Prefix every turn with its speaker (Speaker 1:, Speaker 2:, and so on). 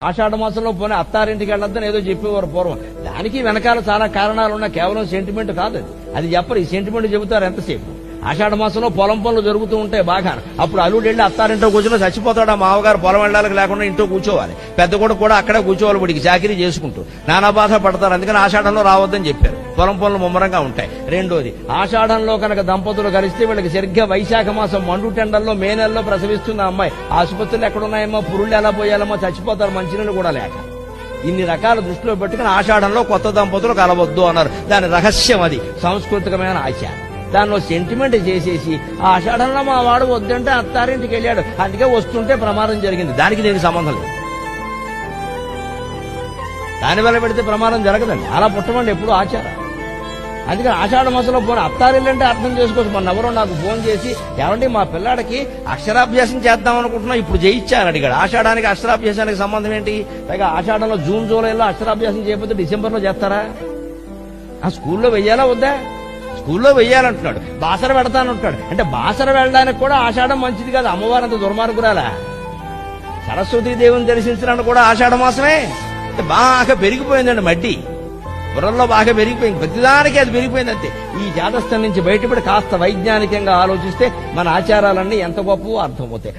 Speaker 1: ఆషాఢ మాసంలో పోనీ అత్తారింటికి వెళ్ళొద్దని ఏదో చెప్పేవారు పూర్వం. దానికి వెనకాల చాలా కారణాలు ఉన్నాయి, కేవలం సెంటిమెంట్ కాదు అది చెప్పరు. ఈ సెంటిమెంట్ చెబుతారు ఎంతసేపు. ఆషాఢ మాసంలో పొలం పనులు జరుగుతూ ఉంటాయి బాగా. అప్పుడు అల్లుడు వెళ్ళి అత్తారింటో కూర్చొని చచ్చిపోతాడు. ఆ మామగారు పొలం వెళ్ళాలకు లేకుండా ఇంట్లో కూర్చోవాలి, పెద్ద కూడా అక్కడే కూర్చోవాలి, వాడికి చాకరీ చేసుకుంటూ నానా బాధ పడతారు. అందుకని ఆషాఢంలో రావద్దని చెప్పారు. పొలం పనులు ముమ్మరంగా ఉంటాయి. రెండోది, ఆషాఢంలో కనుక దంపతులు కలిస్తే వీళ్ళకి సరిగ్గా వైశాఖ మాసం మండు టెండల్లో మే నెలలో ప్రసవిస్తున్న అమ్మాయి ఆసుపత్రులు ఎక్కడున్నాయమ్మో, పురుళ్ళు ఎలా పోయాలమ్మో, చచ్చిపోతారు మంచినీళ్ళు కూడా లేక. ఇన్ని రకాల దృష్టిలో పెట్టుకుని ఆషాఢంలో కొత్త దంపతులు కలవద్దు అన్నారు. దాని రహస్యం అది, సాంస్కృతికమైన ఆచారం. దానిలో సెంటిమెంట్ చేసేసి ఆ ఆషాఢంలో మా వాడు వద్దంటే అత్తారింటికి వెళ్ళాడు, అందుకే వస్తుంటే ప్రమాదం జరిగింది. దానికి దీనికి సంబంధం లేదు. దానివల్ల పెడితే ప్రమాదం జరగదండి. అలా పుట్టమండి ఎప్పుడు ఆచారం. అందుకని ఆషాఢ మాసంలో పోనీ అత్తారిల్లంటే అర్థం చేసుకోవచ్చు. మొన్న ఎవరో నాకు ఫోన్ చేసి, ఏమంటే మా పిల్లాడికి అక్షరాభ్యాసం చేద్దాం అనుకుంటున్నా, ఇప్పుడు చేయించాను అడిగాడు. ఆషాఢానికి అక్షరాభ్యాసానికి సంబంధం ఏంటి? పైగా ఆషాఢంలో జూన్ జూలైలో అక్షరాభ్యాసం చేయకపోతే డిసెంబర్లో చేస్తారా? ఆ స్కూల్లో వెయ్యాలా వద్దా? స్కూల్లో వెయ్యాలంటున్నాడు. బాసర పెడతానంటున్నాడు. అంటే బాసర వెళ్ళడానికి కూడా ఆషాఢం మంచిది కాదు. అమ్మవారు అంత దుర్మార్గురాలా? సరస్వతీ దేవుని దర్శించడానికి కూడా ఆషాఢ మాసమే. బాగా పెరిగిపోయిందండి మడ్డి, బుర్రల్లో బాగా పెరిగిపోయింది. ప్రతిదానికి అది పెరిగిపోయింది అంతే. ఈ జాతస్థం నుంచి బయటపడి కాస్త వైజ్ఞానికంగా ఆలోచిస్తే మన ఆచారాలన్నీ ఎంత గొప్పవో అర్థమవుతాయి.